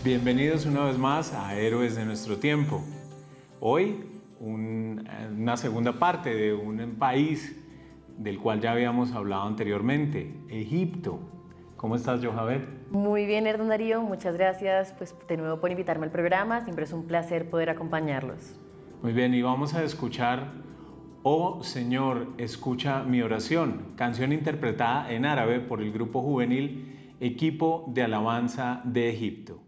Bienvenidos una vez más a Héroes de nuestro tiempo. Hoy una segunda parte de un país del cual ya habíamos hablado anteriormente, Egipto. ¿Cómo estás, Johabet? Muy bien, Hernán Darío, muchas gracias de nuevo por invitarme al programa, siempre es un placer poder acompañarlos. Muy bien, y vamos a escuchar Oh Señor, escucha mi oración, canción interpretada en árabe por el grupo juvenil Equipo de Alabanza de Egipto.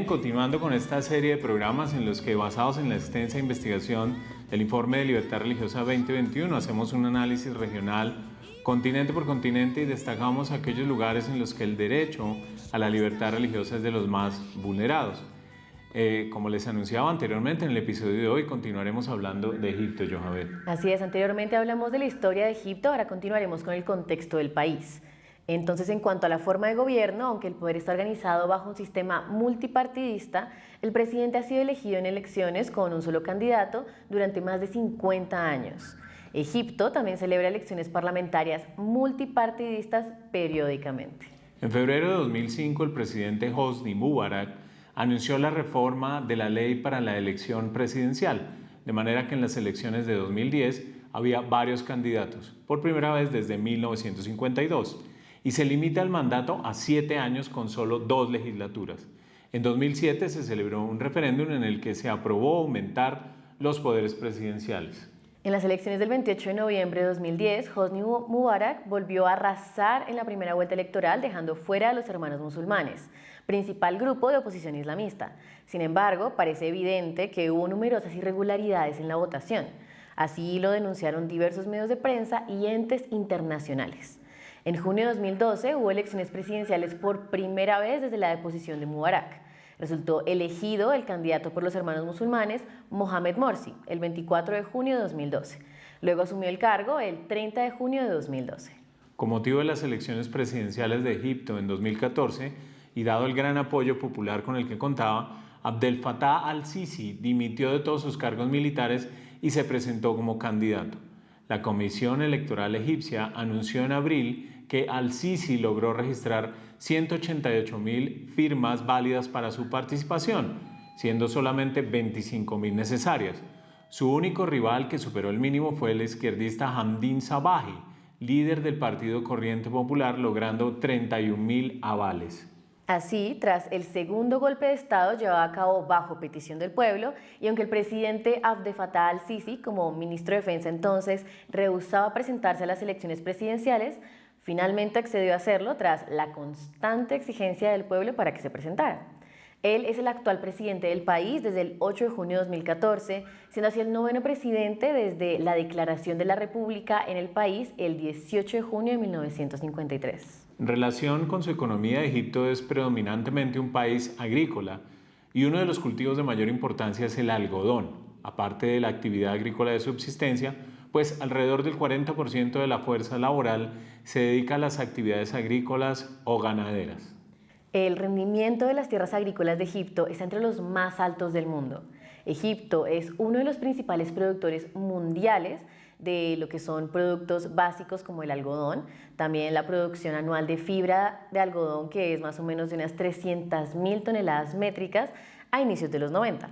Continuando con esta serie de programas en los que, basados en la extensa investigación del Informe de Libertad Religiosa 2021, hacemos un análisis regional, continente por continente, y destacamos aquellos lugares en los que el derecho a la libertad religiosa es de los más vulnerados. Como les anunciaba anteriormente, en el episodio de hoy continuaremos hablando de Egipto, Johabet. Así es, anteriormente hablamos de la historia de Egipto, ahora continuaremos con el contexto del país. Entonces, en cuanto a la forma de gobierno, aunque el poder está organizado bajo un sistema multipartidista, el presidente ha sido elegido en elecciones con un solo candidato durante más de 50 años. Egipto también celebra elecciones parlamentarias multipartidistas periódicamente. En febrero de 2005, el presidente Hosni Mubarak anunció la reforma de la ley para la elección presidencial, de manera que en las elecciones de 2010 había varios candidatos, por primera vez desde 1952. Y se limita el mandato a 7 años con solo 2 legislaturas. En 2007 se celebró un referéndum en el que se aprobó aumentar los poderes presidenciales. En las elecciones del 28 de noviembre de 2010, Hosni Mubarak volvió a arrasar en la primera vuelta electoral, dejando fuera a los Hermanos Musulmanes, principal grupo de oposición islamista. Sin embargo, parece evidente que hubo numerosas irregularidades en la votación. Así lo denunciaron diversos medios de prensa y entes internacionales. En junio de 2012 hubo elecciones presidenciales por primera vez desde la deposición de Mubarak. Resultó elegido el candidato por los Hermanos Musulmanes, Mohamed Morsi, el 24 de junio de 2012. Luego asumió el cargo el 30 de junio de 2012. Con motivo de las elecciones presidenciales de Egipto en 2014 y dado el gran apoyo popular con el que contaba, Abdel Fattah al-Sisi dimitió de todos sus cargos militares y se presentó como candidato. La Comisión Electoral Egipcia anunció en abril que al-Sisi logró registrar 188.000 firmas válidas para su participación, siendo solamente 25.000 necesarias. Su único rival que superó el mínimo fue el izquierdista Hamdin Sabahi, líder del Partido Corriente Popular, logrando 31.000 avales. Así, tras el segundo golpe de Estado llevado a cabo bajo petición del pueblo, y aunque el presidente Abdel Fattah al-Sisi, como ministro de Defensa entonces, rehusaba presentarse a las elecciones presidenciales, finalmente accedió a hacerlo tras la constante exigencia del pueblo para que se presentara. Él es el actual presidente del país desde el 8 de junio de 2014, siendo así el 9º presidente desde la declaración de la República en el país el 18 de junio de 1953. En relación con su economía, Egipto es predominantemente un país agrícola y uno de los cultivos de mayor importancia es el algodón. Aparte de la actividad agrícola de subsistencia, pues alrededor del 40% de la fuerza laboral se dedica a las actividades agrícolas o ganaderas. El rendimiento de las tierras agrícolas de Egipto está entre los más altos del mundo. Egipto es uno de los principales productores mundiales de lo que son productos básicos como el algodón, también la producción anual de fibra de algodón, que es más o menos de unas 300.000 toneladas métricas a inicios de los 90.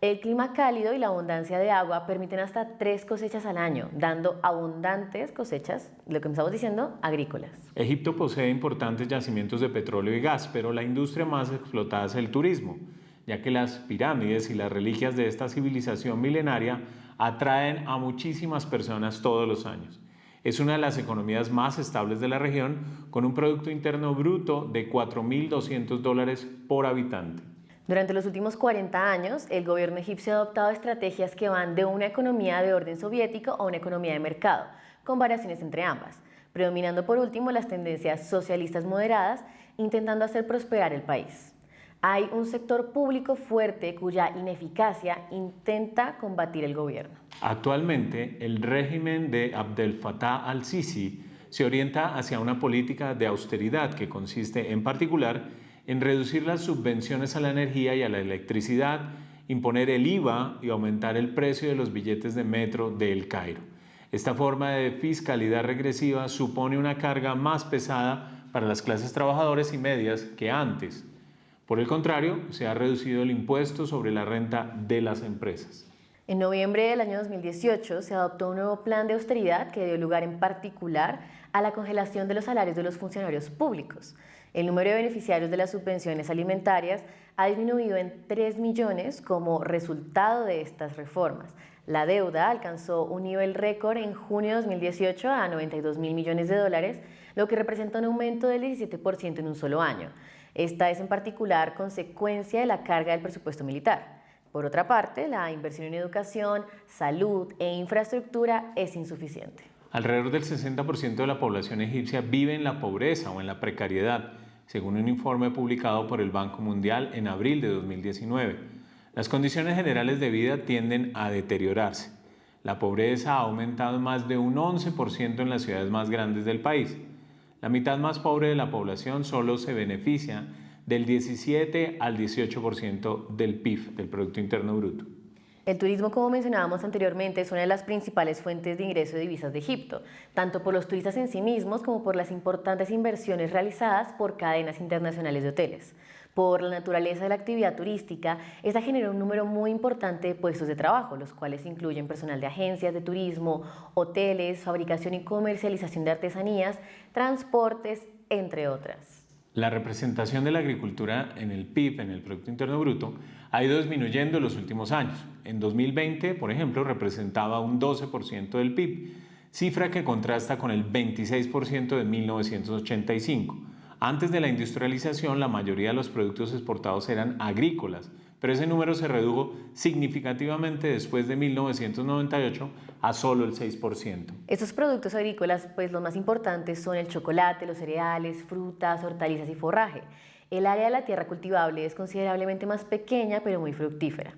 El clima cálido y la abundancia de agua permiten hasta 3 cosechas al año, dando abundantes cosechas, lo que estamos diciendo, agrícolas. Egipto posee importantes yacimientos de petróleo y gas, pero la industria más explotada es el turismo, ya que las pirámides y las reliquias de esta civilización milenaria atraen a muchísimas personas todos los años. Es una de las economías más estables de la región, con un Producto Interno Bruto de $4.200 por habitante. Durante los últimos 40 años, el gobierno egipcio ha adoptado estrategias que van de una economía de orden soviético a una economía de mercado, con variaciones entre ambas, predominando por último las tendencias socialistas moderadas, intentando hacer prosperar el país. Hay un sector público fuerte cuya ineficacia intenta combatir el gobierno. Actualmente, el régimen de Abdel Fattah al-Sisi se orienta hacia una política de austeridad que consiste en particular en reducir las subvenciones a la energía y a la electricidad, imponer el IVA y aumentar el precio de los billetes de metro de El Cairo. Esta forma de fiscalidad regresiva supone una carga más pesada para las clases trabajadoras y medias que antes. Por el contrario, se ha reducido el impuesto sobre la renta de las empresas. En noviembre del año 2018 se adoptó un nuevo plan de austeridad que dio lugar en particular a la congelación de los salarios de los funcionarios públicos. El número de beneficiarios de las subvenciones alimentarias ha disminuido en 3 millones como resultado de estas reformas. La deuda alcanzó un nivel récord en junio de 2018 a 92.000 millones de dólares, lo que representa un aumento del 17% en un solo año. Esta es en particular consecuencia de la carga del presupuesto militar. Por otra parte, la inversión en educación, salud e infraestructura es insuficiente. Alrededor del 60% de la población egipcia vive en la pobreza o en la precariedad, según un informe publicado por el Banco Mundial en abril de 2019. Las condiciones generales de vida tienden a deteriorarse. La pobreza ha aumentado más de un 11% en las ciudades más grandes del país. La mitad más pobre de la población solo se beneficia del 17 al 18% del PIB, del Producto Interno Bruto. El turismo, como mencionábamos anteriormente, es una de las principales fuentes de ingreso de divisas de Egipto, tanto por los turistas en sí mismos como por las importantes inversiones realizadas por cadenas internacionales de hoteles. Por la naturaleza de la actividad turística, esta genera un número muy importante de puestos de trabajo, los cuales incluyen personal de agencias de turismo, hoteles, fabricación y comercialización de artesanías, transportes, entre otras. La representación de la agricultura en el PIB, en el Producto Interno Bruto, ha ido disminuyendo en los últimos años. En 2020, por ejemplo, representaba un 12% del PIB, cifra que contrasta con el 26% de 1985. Antes de la industrialización, la mayoría de los productos exportados eran agrícolas, pero ese número se redujo significativamente después de 1998 a solo el 6%. Estos productos agrícolas, pues los más importantes son el chocolate, los cereales, frutas, hortalizas y forraje. El área de la tierra cultivable es considerablemente más pequeña, pero muy fructífera.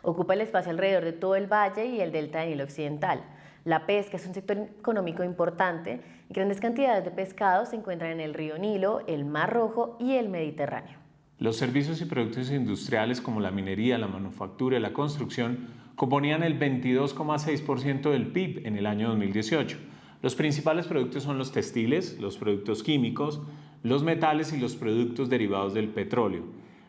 Ocupa el espacio alrededor de todo el valle y el delta del Nilo Occidental. La pesca es un sector económico importante y grandes cantidades de pescado se encuentran en el río Nilo, el Mar Rojo y el Mediterráneo. Los servicios y productos industriales como la minería, la manufactura y la construcción componían el 22,6% del PIB en el año 2018. Los principales productos son los textiles, los productos químicos, los metales y los productos derivados del petróleo.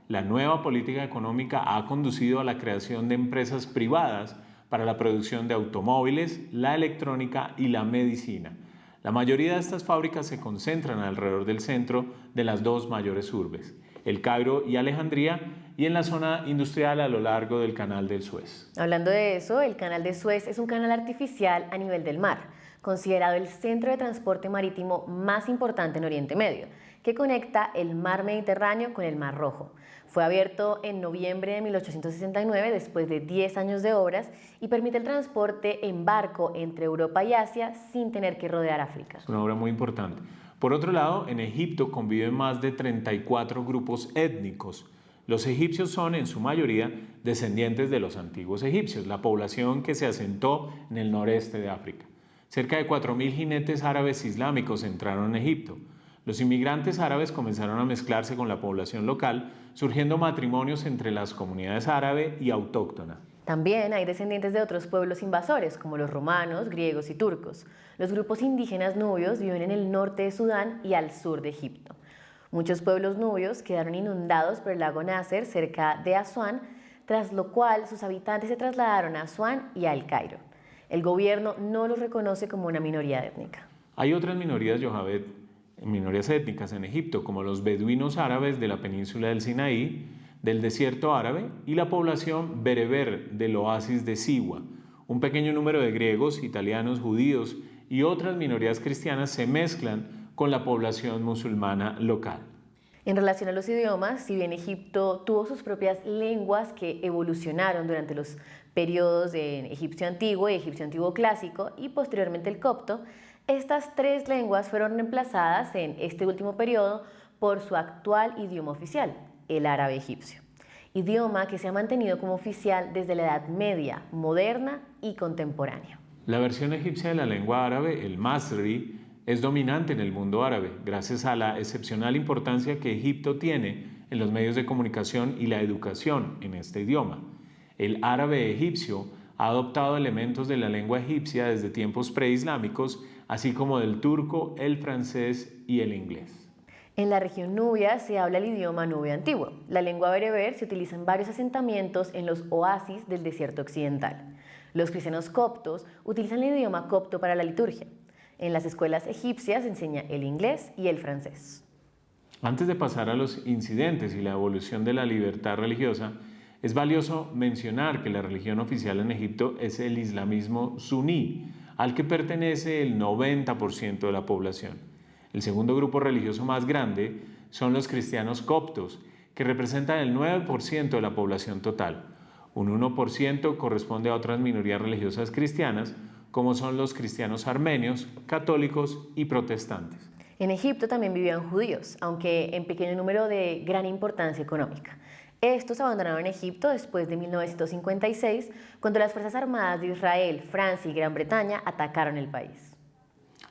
La nueva política económica ha conducido a la creación de empresas privadas para la producción de automóviles, la electrónica y la medicina. La mayoría de estas fábricas se concentran alrededor del centro de las dos mayores urbes, El Cairo y Alejandría, y en la zona industrial a lo largo del Canal del Suez. Hablando de eso, el Canal de Suez es un canal artificial a nivel del mar, considerado el centro de transporte marítimo más importante en Oriente Medio, que conecta el mar Mediterráneo con el Mar Rojo. Fue abierto en noviembre de 1869 después de 10 años de obras y permite el transporte en barco entre Europa y Asia sin tener que rodear África. Es una obra muy importante. Por otro lado, en Egipto conviven más de 34 grupos étnicos. Los egipcios son, en su mayoría, descendientes de los antiguos egipcios, la población que se asentó en el noreste de África. Cerca de 4.000 jinetes árabes islámicos entraron en Egipto. Los inmigrantes árabes comenzaron a mezclarse con la población local, surgiendo matrimonios entre las comunidades árabe y autóctona. También hay descendientes de otros pueblos invasores, como los romanos, griegos y turcos. Los grupos indígenas nubios viven en el norte de Sudán y al sur de Egipto. Muchos pueblos nubios quedaron inundados por el lago Nasser cerca de Asuán, tras lo cual sus habitantes se trasladaron a Asuán y a El Cairo. El gobierno no los reconoce como una minoría étnica. Hay otras minorías, Yohabet, minorías étnicas en Egipto, como los beduinos árabes de la península del Sinaí, del desierto árabe, y la población bereber del oasis de Siwa. Un pequeño número de griegos, italianos, judíos y otras minorías cristianas se mezclan con la población musulmana local. En relación a los idiomas, si bien Egipto tuvo sus propias lenguas que evolucionaron durante los periodos de egipcio antiguo y egipcio antiguo clásico y posteriormente el copto, estas tres lenguas fueron reemplazadas en este último periodo por su actual idioma oficial, el árabe egipcio, idioma que se ha mantenido como oficial desde la Edad Media, moderna y contemporánea. La versión egipcia de la lengua árabe, el Masri, es dominante en el mundo árabe, gracias a la excepcional importancia que Egipto tiene en los medios de comunicación y la educación en este idioma. El árabe egipcio ha adoptado elementos de la lengua egipcia desde tiempos preislámicos, así como del turco, el francés y el inglés. En la región Nubia se habla el idioma nubio antiguo. La lengua bereber se utiliza en varios asentamientos en los oasis del desierto occidental. Los cristianos coptos utilizan el idioma copto para la liturgia. En las escuelas egipcias se enseña el inglés y el francés. Antes de pasar a los incidentes y la evolución de la libertad religiosa, es valioso mencionar que la religión oficial en Egipto es el islamismo suní, al que pertenece el 90% de la población. El segundo grupo religioso más grande son los cristianos coptos, que representan el 9% de la población total. Un 1% corresponde a otras minorías religiosas cristianas, como son los cristianos armenios, católicos y protestantes. En Egipto también vivían judíos, aunque en pequeño número de gran importancia económica. Estos abandonaron Egipto después de 1956, cuando las Fuerzas Armadas de Israel, Francia y Gran Bretaña atacaron el país.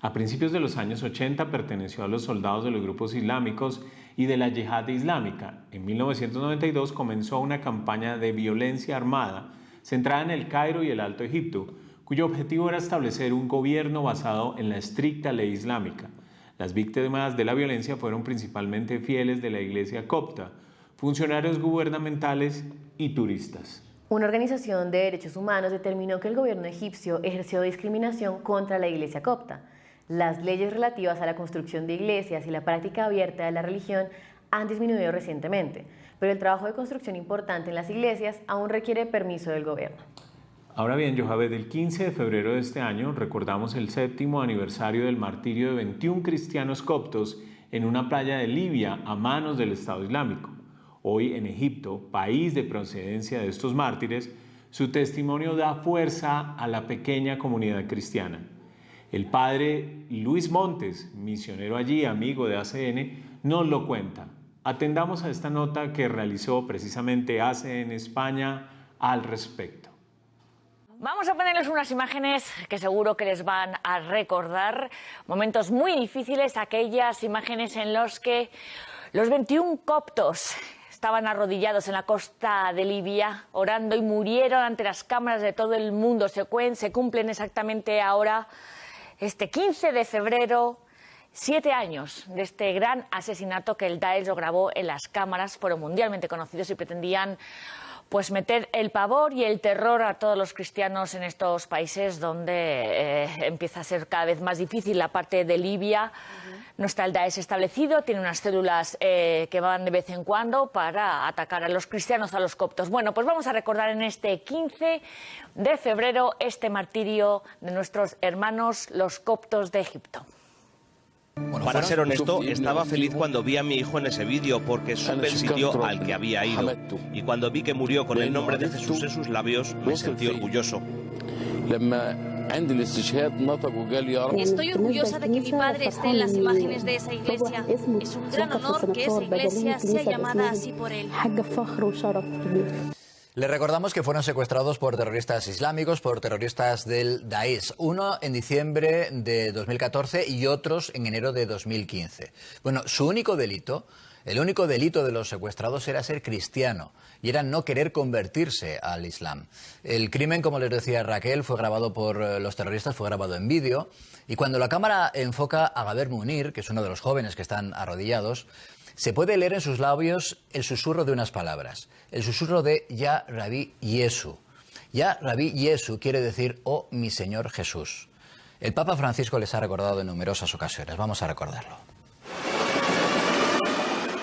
A principios de los años 80 perteneció a los soldados de los grupos islámicos y de la Yihad Islámica. En 1992 comenzó una campaña de violencia armada centrada en el Cairo y el Alto Egipto, cuyo objetivo era establecer un gobierno basado en la estricta ley islámica. Las víctimas de la violencia fueron principalmente fieles de la iglesia copta, funcionarios gubernamentales y turistas. Una organización de derechos humanos determinó que el gobierno egipcio ejerció discriminación contra la iglesia copta. Las leyes relativas a la construcción de iglesias y la práctica abierta de la religión han disminuido recientemente, pero el trabajo de construcción importante en las iglesias aún requiere permiso del gobierno. Ahora bien, Yohabed, el 15 de febrero de este año recordamos el 7º aniversario del martirio de 21 cristianos coptos en una playa de Libia a manos del Estado Islámico. Hoy en Egipto, país de procedencia de estos mártires, su testimonio da fuerza a la pequeña comunidad cristiana. El padre Luis Montes, misionero allí, amigo de ACN, nos lo cuenta. Atendamos a esta nota que realizó precisamente ACN España al respecto. Vamos a ponerles unas imágenes que seguro que les van a recordar momentos muy difíciles, aquellas imágenes en las que los 21 coptos estaban arrodillados en la costa de Libia, orando y murieron ante las cámaras de todo el mundo. Se cumplen exactamente ahora, este 15 de febrero, 7 años de este gran asesinato que el Daesh lo grabó en las cámaras. Fueron mundialmente conocidos y pretendían pues meter el pavor y el terror a todos los cristianos en estos países donde empieza a ser cada vez más difícil la parte de Libia. No está el Daesh establecido, tiene unas células que van de vez en cuando para atacar a los cristianos, a los coptos. Bueno, pues vamos a recordar en este 15 de febrero este martirio de nuestros hermanos los coptos de Egipto. Para ser honesto, estaba feliz cuando vi a mi hijo en ese vídeo porque supe el sitio al que había ido. Y cuando vi que murió con el nombre de Jesús en sus labios, me sentí orgulloso. Estoy orgullosa de que mi padre esté en las imágenes de esa iglesia. Es un gran honor que esa iglesia sea llamada así por él. Les recordamos que fueron secuestrados por terroristas islámicos, por terroristas del Daesh. Uno en diciembre de 2014 y otros en enero de 2015. Bueno, su único delito, el único delito de los secuestrados era ser cristiano y era no querer convertirse al Islam. El crimen, como les decía Raquel, fue grabado por los terroristas, fue grabado en vídeo. Y cuando la cámara enfoca a Gaber Munir, que es uno de los jóvenes que están arrodillados, se puede leer en sus labios el susurro de unas palabras, el susurro de Ya Rabbi Yesu. Ya Rabbi Yesu quiere decir oh mi Señor Jesús. El Papa Francisco les ha recordado en numerosas ocasiones. Vamos a recordarlo.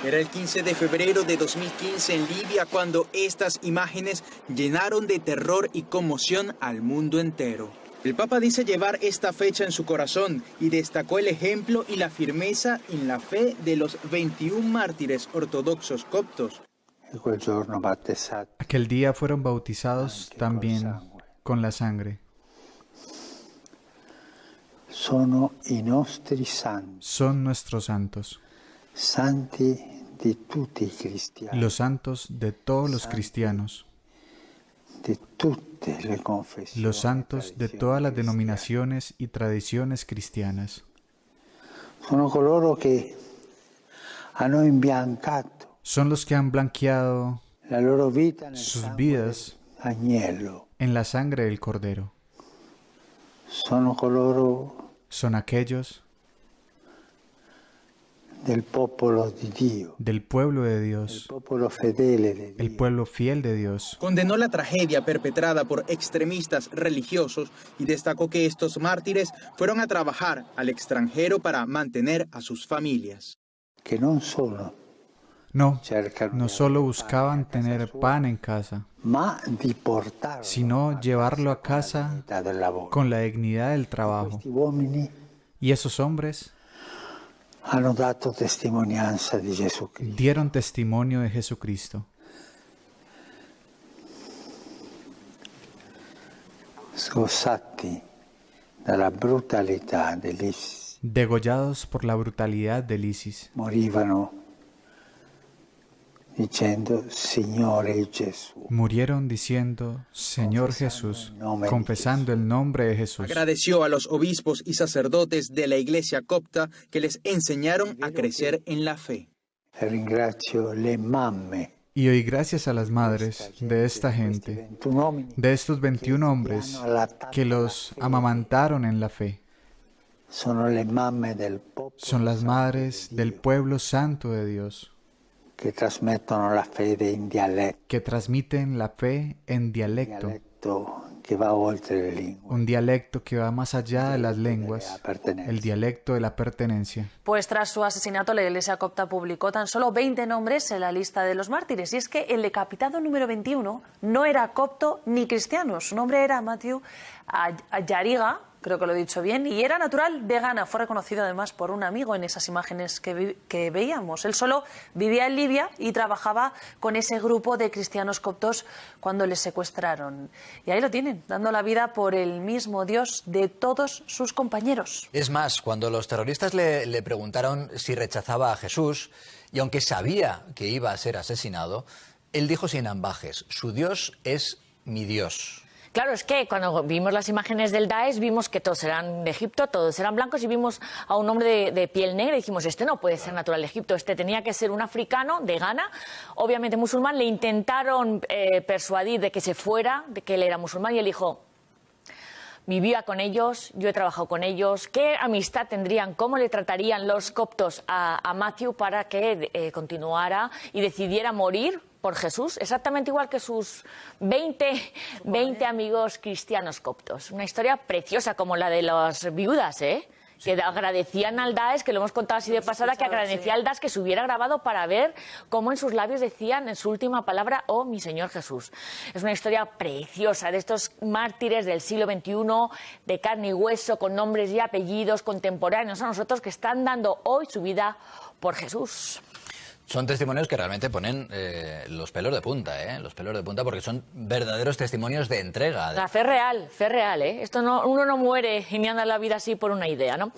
Era el 15 de febrero de 2015 en Libia cuando estas imágenes llenaron de terror y conmoción al mundo entero. El Papa dice llevar esta fecha en su corazón y destacó el ejemplo y la firmeza en la fe de los 21 mártires ortodoxos coptos. Aquel día fueron bautizados también con la sangre. Son nuestros santos. Los santos de todos los cristianos. Los santos de todas las denominaciones y tradiciones cristianas. Son los que han blanqueado sus vidas en la sangre del Cordero. Son aquellos del pueblo de Dios, el pueblo fiel de Dios. Condenó la tragedia perpetrada por extremistas religiosos y destacó que estos mártires fueron a trabajar al extranjero para mantener a sus familias. No solo buscaban tener pan en casa, sino llevarlo a casa con la dignidad del trabajo. Y esos hombres dieron testimonio de Jesucristo. Degollados por la brutalidad del ISIS. Murieron diciendo Señor Jesús, confesando el nombre de Jesús. Agradeció a los obispos y sacerdotes de la iglesia copta que les enseñaron a crecer en la fe. Y doy gracias a las madres de esta gente, de estos 21 hombres que los amamantaron en la fe. Son las madres del pueblo santo de Dios. Que transmiten la fe en dialecto. Un dialecto que va más allá de las lenguas, el dialecto de la pertenencia. Pues tras su asesinato, la Iglesia copta publicó tan solo 20 nombres en la lista de los mártires. Y es que el decapitado número 21 no era copto ni cristiano. Su nombre era Matthew Ayariga, creo que lo he dicho bien, y era natural de Ghana. Fue reconocido además por un amigo en esas imágenes que veíamos. Él solo vivía en Libia y trabajaba con ese grupo de cristianos coptos cuando les secuestraron. Y ahí lo tienen, dando la vida por el mismo Dios de todos sus compañeros. Es más, cuando los terroristas le preguntaron si rechazaba a Jesús, y aunque sabía que iba a ser asesinado, él dijo sin ambajes, su Dios es mi Dios. Claro, es que cuando vimos las imágenes del Daesh vimos que todos eran de Egipto, todos eran blancos y vimos a un hombre de piel negra y dijimos, este no puede ser natural de Egipto, este tenía que ser un africano de Ghana, obviamente musulmán. Le intentaron persuadir de que se fuera, de que él era musulmán y él dijo, vivía con ellos, yo he trabajado con ellos, ¿qué amistad tendrían? ¿Cómo le tratarían los coptos a Matthew para que continuara y decidiera morir por Jesús? Exactamente igual que sus 20 amigos cristianos coptos. Una historia preciosa como la de las viudas, que agradecían al Daesh, que lo hemos contado así de pasada, que agradecía al Daesh que se hubiera grabado para ver cómo en sus labios decían en su última palabra, oh mi Señor Jesús. Es una historia preciosa de estos mártires del siglo XXI, de carne y hueso, con nombres y apellidos contemporáneos a nosotros, que están dando hoy su vida por Jesús. Son testimonios que realmente ponen los pelos de punta, los pelos de punta, porque son verdaderos testimonios de entrega. La fe real, ¿eh? Esto no, uno no muere y ni anda en la vida así por una idea, ¿no?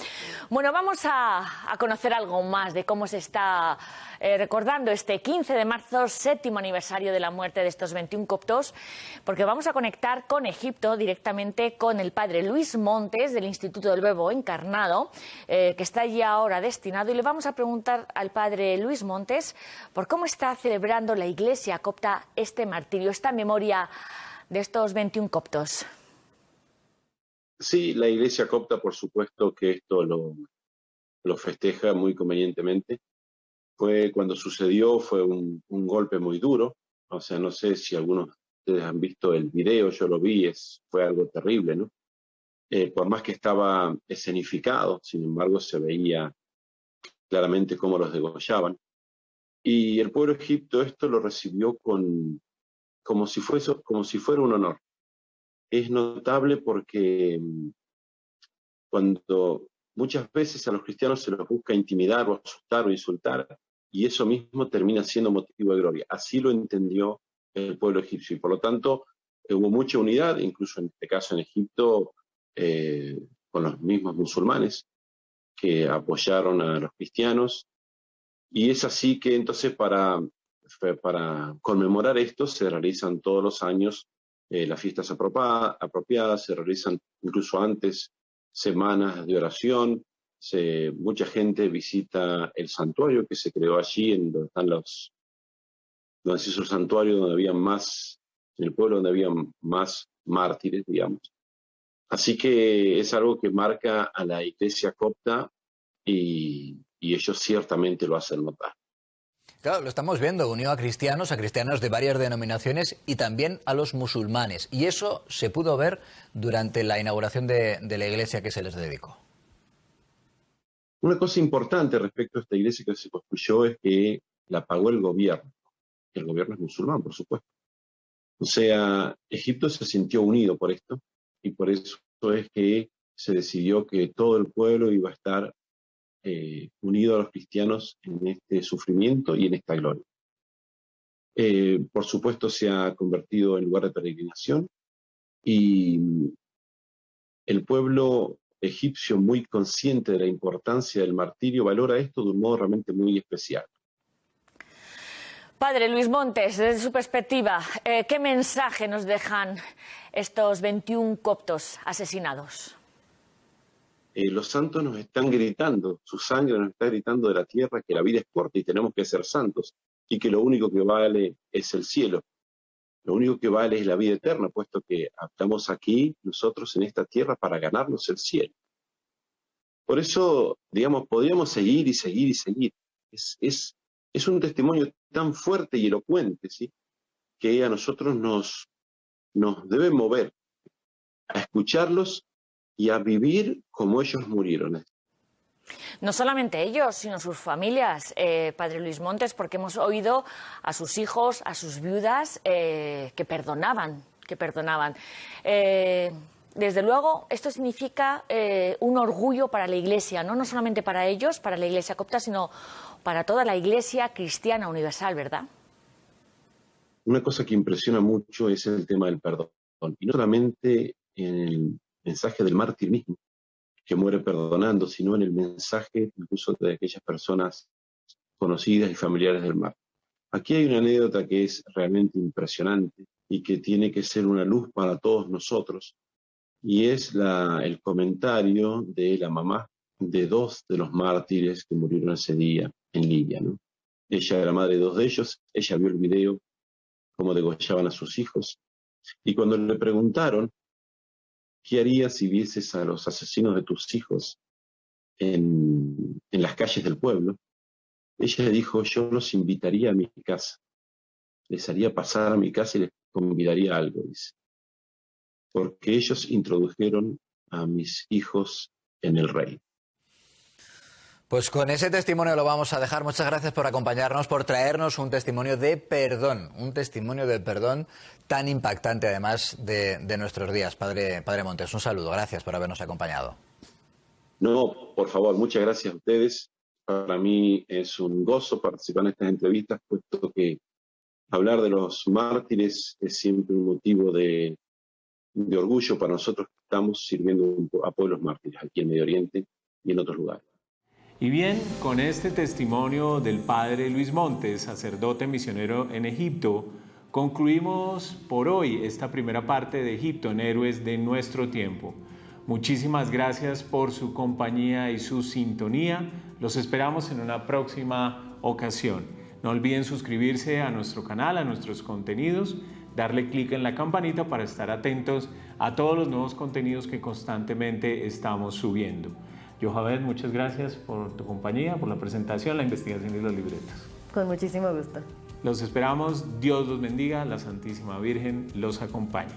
Bueno, vamos a conocer algo más de cómo se está recordando este 15 de marzo, 7º aniversario de la muerte de estos 21 coptos, porque vamos a conectar con Egipto directamente con el padre Luis Montes del Instituto del Verbo Encarnado, que está allí ahora destinado, y le vamos a preguntar al padre Luis Montes por cómo está celebrando la Iglesia copta este martirio, esta memoria de estos 21 coptos. Sí, la Iglesia copta, por supuesto que esto lo festeja muy convenientemente. Cuando sucedió, fue un golpe muy duro. O sea, no sé si algunos de ustedes han visto el video, yo lo vi, fue algo terrible, ¿no? Por más que estaba escenificado, sin embargo, se veía claramente cómo los degollaban. Y el pueblo de Egipto esto lo recibió como si fuera un honor. Es notable porque cuando muchas veces a los cristianos se los busca intimidar o asustar o insultar, y eso mismo termina siendo motivo de gloria. Así lo entendió el pueblo egipcio, y por lo tanto hubo mucha unidad, incluso en este caso en Egipto, con los mismos musulmanes que apoyaron a los cristianos, y es así que entonces para conmemorar esto se realizan todos los años las fiestas apropiadas, se realizan incluso antes semanas de oración. Mucha gente visita el santuario que se creó allí, donde se hizo el santuario, donde había más, en el pueblo donde había más mártires, digamos. Así que es algo que marca a la Iglesia copta y ellos ciertamente lo hacen notar. Claro, lo estamos viendo, unió a cristianos de varias denominaciones y también a los musulmanes. Y eso se pudo ver durante la inauguración de la iglesia que se les dedicó. Una cosa importante respecto a esta iglesia que se construyó es que la pagó el gobierno. El gobierno es musulmán, por supuesto. O sea, Egipto se sintió unido por esto, y por eso es que se decidió que todo el pueblo iba a estar unido a los cristianos en este sufrimiento y en esta gloria. Por supuesto se ha convertido en lugar de peregrinación, y el pueblo egipcio, muy consciente de la importancia del martirio, valora esto de un modo realmente muy especial. Padre Luis Montes, desde su perspectiva, ¿qué mensaje nos dejan estos 21 coptos asesinados? Los santos nos están gritando, su sangre nos está gritando de la tierra que la vida es corta y tenemos que ser santos, y que lo único que vale es el cielo. Lo único que vale es la vida eterna, puesto que estamos aquí nosotros en esta tierra para ganarnos el cielo. Por eso, digamos, podríamos seguir y seguir y seguir. Es un testimonio tan fuerte y elocuente, ¿sí?, que a nosotros nos debe mover a escucharlos y a vivir como ellos murieron. No solamente ellos, sino sus familias, Padre Luis Montes, porque hemos oído a sus hijos, a sus viudas, que perdonaban. Desde luego, esto significa un orgullo para la Iglesia, ¿no? No solamente para ellos, para la Iglesia copta, sino para toda la Iglesia cristiana universal, ¿verdad? Una cosa que impresiona mucho es el tema del perdón. Y no solamente en el mensaje del mártir mismo, que muere perdonando, sino en el mensaje incluso de aquellas personas conocidas y familiares del mártir. Aquí hay una anécdota que es realmente impresionante y que tiene que ser una luz para todos nosotros, y es el comentario de la mamá de 2 de los mártires que murieron ese día en Libia, ¿no? Ella era madre de 2 de ellos, ella vio el video, cómo degollaban a sus hijos, y cuando le preguntaron ¿qué harías si vieses a los asesinos de tus hijos en las calles del pueblo? Ella le dijo, yo los invitaría a mi casa, les haría pasar a mi casa y les convidaría a algo, dice. Porque ellos introdujeron a mis hijos en el reino. Pues con ese testimonio lo vamos a dejar. Muchas gracias por acompañarnos, por traernos un testimonio de perdón tan impactante además de nuestros días. Padre Montes, un saludo, gracias por habernos acompañado. No, por favor, muchas gracias a ustedes Para mí es un gozo participar en estas entrevistas, puesto que hablar de los mártires es siempre un motivo de orgullo para nosotros que estamos sirviendo a pueblos mártires aquí en Medio Oriente y en otros lugares. Y bien, con este testimonio del padre Luis Montes, sacerdote misionero en Egipto, concluimos por hoy esta primera parte de Egipto en Héroes de nuestro tiempo. Muchísimas gracias por su compañía y su sintonía. Los esperamos en una próxima ocasión. No olviden suscribirse a nuestro canal, a nuestros contenidos, darle clic en la campanita para estar atentos a todos los nuevos contenidos que constantemente estamos subiendo. Yohabed, muchas gracias por tu compañía, por la presentación, la investigación y los libretos. Con muchísimo gusto. Los esperamos, Dios los bendiga, la Santísima Virgen los acompañe.